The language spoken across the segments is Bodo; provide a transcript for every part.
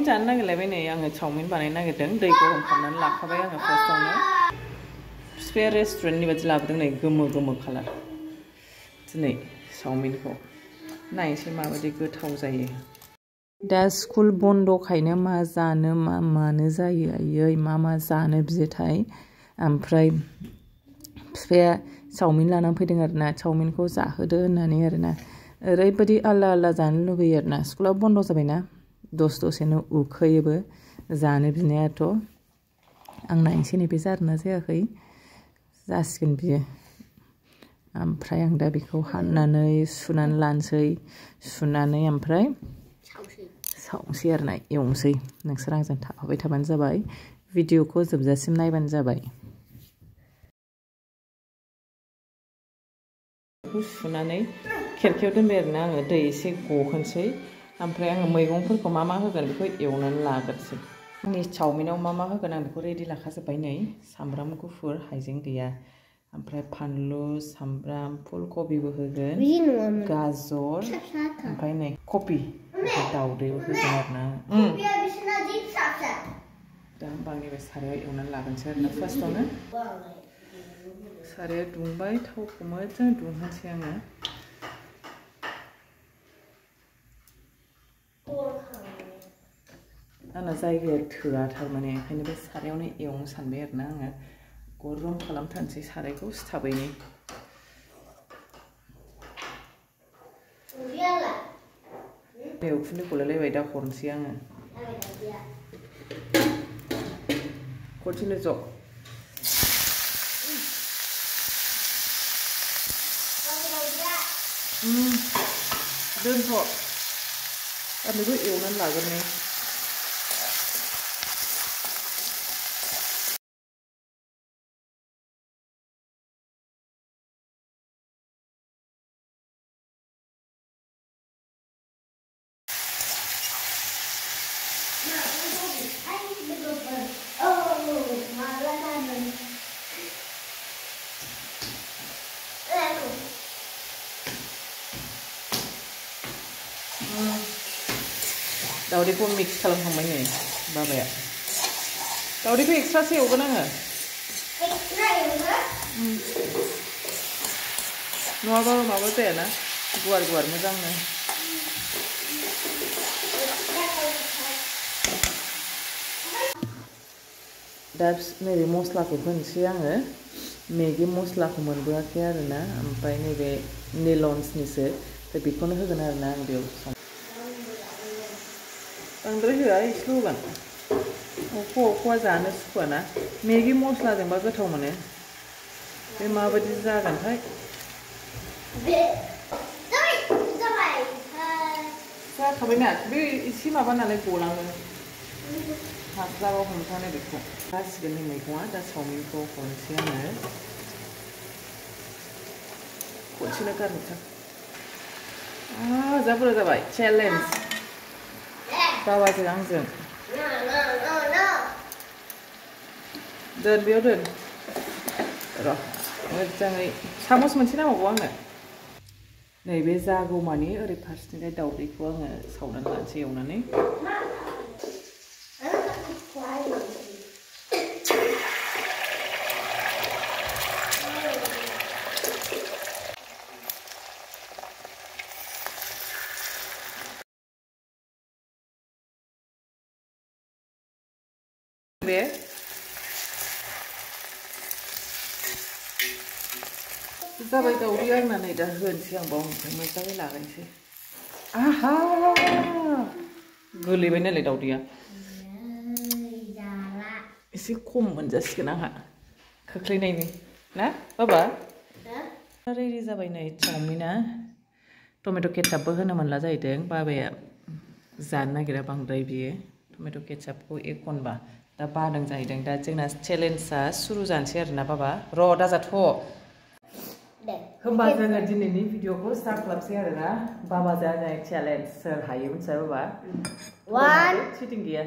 जानो नागिरलायबाय नै आङो चाउमिन बानायनो नागिरदों दै गरम खालामनानै लाखाबाय आङो फार्स्टआवनो बिफाया रेस्टुरेन्टनि बायदि लाबोदों नै गोमो गोमो खालार दिनै चाउमिनखौ नायनोसै माबायदि गोथाव जायो दा स्कुल बन्दखायनो मा जानो मा मानो जायो आयै मा जानो बियोथाय ओमफ्राय बिफाया चाउमिन लानानै फैदों आरोना चाउमिनखौ जाहोदो होननानै आरोना ओरैबायदि आलदा आलदा जानो लुगैयो आरोना स्कुला बन्द जाबायना दसेनो उखैयोबो जानो बिनायाथ' आं नायनोसै नैबे जादोंना जायाखै जासिगोन बियो ओमफ्राय आं दा बेखौ हाननानै सुनानै लानोसै सुनानै ओमफ्राय सावनोसै आरोना एवनोसै नोंसोर आंजों थाफाबाय थाबानो जाबाय भिडिअखौ जोबजासिम नायबानो जाबाय बेखौ सुनानै खेरखायाव दोनबाय आरोना आङो दै एसे गहोनोसै ओमफ्राय आङो मैगंफोरखौ मा होगोन बेखौ एवनानै लाग्रोसै आंनि चाउमिनाव मा होगोन आं बेखौ रेडि लाखाजोब्बाय नै सामब्राम गुफुर हाइजें गैया ओमफ्राय फानलु सामब्राम फुलकबिबो होगोन गाजर ओमफ्राय नै कफि दाउदैबो होगोन आरोना दा होमबा आं नैबे सारायाव एवनानै लागोनसै आरोना फार्स्टआवनो साराया दुंबाय थावखौ मोजां दुंहोनोसै आङो आंना जायगाया थोआ थारमाने ओंखायनो बे सारायावनो एवनो सानबाय आरोना आङो गरम खालामथारनोसै सारायखौ सिथाबैनि बे उखुन्दै गलायलायबाय दा हरनोसै आङो खनसेनो ज' दोनथ' आरो बेखौ एवनानै लाग्रोनि दावदैखौ मिक्स खालामखांबाय नै बाबाया दावदैखौ एक्सट्रासो एवगोन आङो नङाबा माबा जायाना गुवार गुवार मोजांनो दा नैबे मस्लाखौ होनोसै आङो मेगि मस्लाखौ मोनबोआखै आरोना ओमफ्राय नैबे निलन्सनिसो बेखौनो होगोन आरोना आं बेयाव बांद्राय होआ एसेल' होगोन अखा जानो सुखुवाना मेगि मस्लाजोंबा गोथाव मोनो बे माबायदि जागोनथाय जाखाबायना बे एसे माबा नालाय गलाङो हास्लाबाव हमथानो बेखौ जासिगोन नै मैगङा दा चाउमिनखौ हरनोसै आङो खनसेनो गारहरथार जा बुरजा जाबाय चेलेन्ज बाबाजों आंजों दोन बेयाव दोन र' मोजाङै सामस मोनसे नांबावगौ आंनो नैबे जागौमानि ओरै फारसेथिंजाय दाउदैखौ आङो सावनानै लानोसै एवनानै बे जाबाय दाउदैया आंना नै दा होनोसै आं बावनिफ्राय मोजाङै लागोनसै आहा गोलैबाय नालाय दाउदैया एसे खम मोनजासिगोन आंहा खोख्लैनायनि ना बाबा रेडि जाबाय नै चाउमिना टमेट' केचापबो होनो मोनला जाहैदों बाबाया जानो नागिरा बांद्राय बियो टमेट' केचापखौ एखनबा दा बादों जाहैदों दा जोंना चेलेन्जआ सुरु जानोसै आरोना बाबा र' दाजाथ' होमबा जोङो दिनैनि भिडिअखौ स्टार्ट खालामसै आरोना बाबाजों आङो चेलेन्ज सोर हायो मिथिया बाबा चिटिं गैया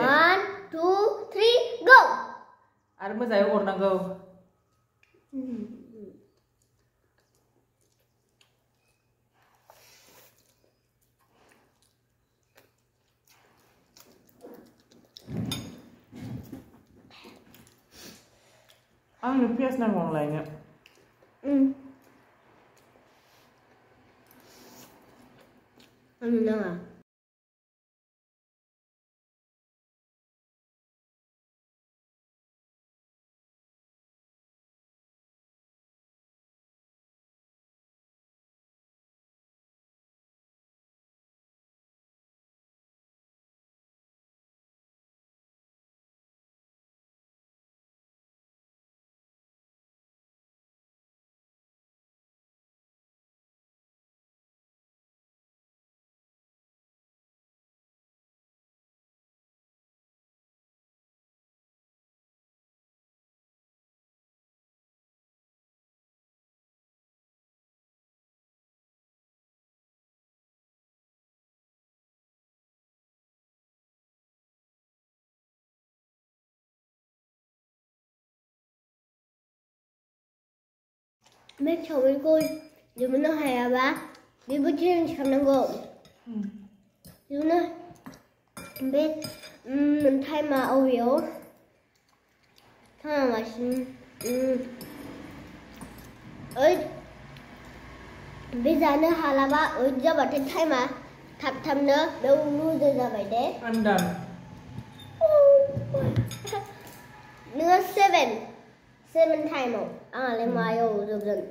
1 2 3 गो आरो मोजाङै अरनांगौ आंनो पियास नांगौ आं लायनो आंनो नाङा Mấy cháu với cô nếu mà nó hay à bác đi bước trên khám năng gồm nếu nó biết mình thay mà âu yếu thay mà ơi bây giờ nó hà là bác ơi ra bảo trên thay mà thầm nữa đâu nuôi rồi ra vậy đấy ăn đần nữa 7 thay một lên mai rồi rồi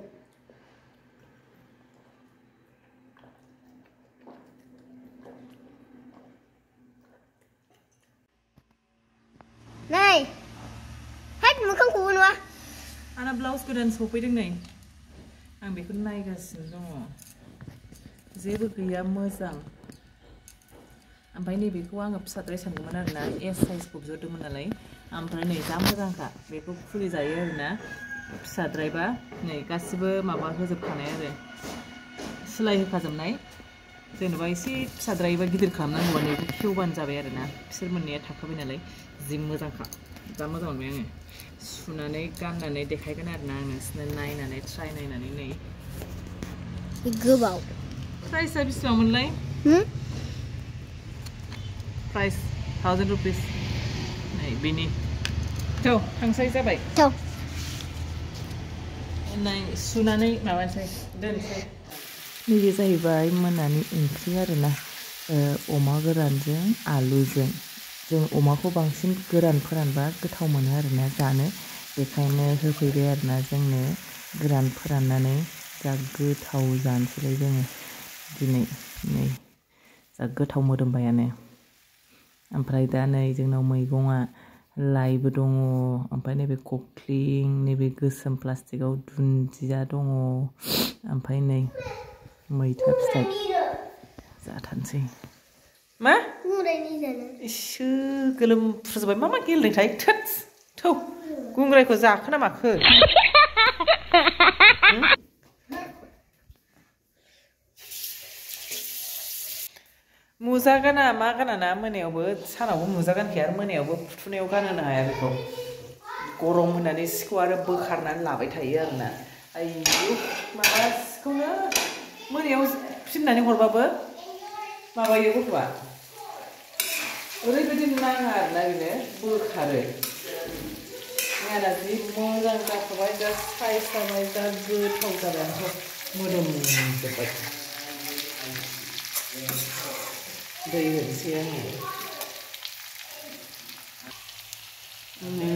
này hết một không cú nữa Ana blouse godan sopaiदों नै आं बेखौ नायगासिनो दङ जेबो गैया मोजां ओमफ्राय नैबेखौ आङो फिसाद्राय सानदोंमोन आरोना एस साइजखौ बिहरदोंमोन नालाय ओमफ्राय नै जा मोजांखा बेखौ खुलिजायो आरोना फिसाद्रायबा नै गासिबो माबा होजोबखानाय आरो सिलाय होखाजोबनाय जेनेबा एसे फिसाद्रायबा गिदिर खालामनांगौबा नै बेखौ खेवबानो जाबाय आरोना बिसोर मोननैया थाखाबाय नालाय जि मोजांखा जा मोजां मोनबाय आङो सुनानै गाननानै देखायगोन आरोना आं नोंसोरनो नायनानै ट्राइ नायनानै नै गोबाव प्राइसआ बेसेबांमोनलाय प्राइस 1000 रुपिस नै बेनि थ' थांसै जाबाय थ' नाय सुनानै माबानोसै दोनसै नैबे जाहैबाय मोनानि ओंख्रि आरोना अमा गोरानजों आलुजों जों अमाखौ बांसिन गोरान फोरानबा गोथाव मोनो आरोना जानो बेखायनो होफैबाय आरोना जोंनो गोरान फोराननानै जा गोथाव जानोसैलाय जोङो दिनै नै जा गोथाव मोदोमबायानो ओमफ्राय दा नै जोंनाव मैगङा लाइबो दङ ओमफ्राय नैबे कख्लिं नैबे गोसोम प्लास्टिकआव दुन्दिया दङ ओमफ्राय नै मैथा फिथाइ जाथारनोसै मा इसो गोलोमफ्रुजोब्बाय मा गेलेदोंथाय थोद थौ गुंग्रायखौ जाखो ना माखो मुजा गाना मा गानाना मोनायावबो सानावबो मुजा गानखाया आरो मोनायावबो फुथुनायाव गानहोनो हाया बेखौ गरम होननानै सिखौ आरो बोखारनानै लाबाय थायो आरोना आयौ माबा सिखौनो मोनायाव फिननानै हरबाबो माबायो गथ'आ ओरैबायदि नाङा आरोना बेनो बोखारो नायना जि मोजां जाखाबाय जा साइज जाबाय जा गोथाव जाबाय आंथ' मोदोमजोब्बाय दै होनोसै आङो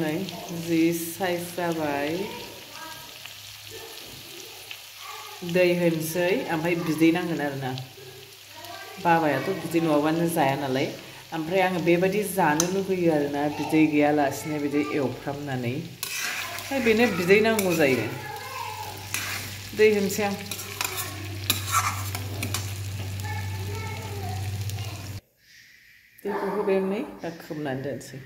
नै जि साइज जाबाय दै होनोसै ओमफ्राय बिदै नांगोन आरोना बाबायाथ' बिदै नङाबानो जाया नालाय ओमफ्राय आङो बेबायदि जानो लुगैयो आरोना बिदै गैयालासिनो बिदि एवफ्रामनानै ओमफ्राय बेनो बिदै नांगौ जायो दै होनोसै आं दैखौ होबाय आं नै दा खोबनानै दोनसै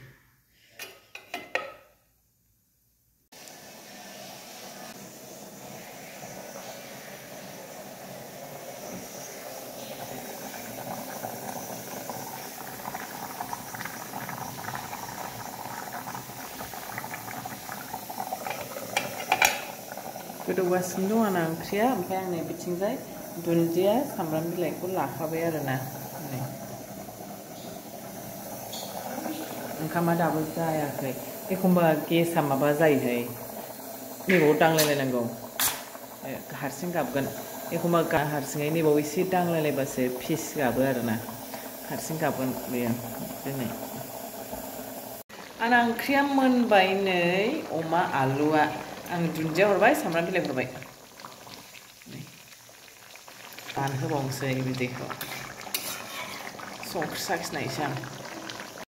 गोदौगासिनो दं आंना ओंख्रिया ओमफ्राय आं नै बिथिंजाय दुन्दिया सामब्राम बिलाइखौ लाखाबाय आरोना नै ओंखामा दाबो जायाखै एखमबा गेसआ माबा जायोहाय नैबाव दांलायलायनांगौ हारसिं गाबगोन एखमबा हारसिङै नैबाव एसे दांलायलायबासो फिस गाबो आरोना हारसिं गाबगोन बेयो दिनै आंना ओंख्रिया मोनबाय नै अमा आलुआ आं दुन्दिया हरबाय सामब्राम बिलाइ हरबाय रानहोबावनोसै बिदैखौ संख्रि साखिनायसै आं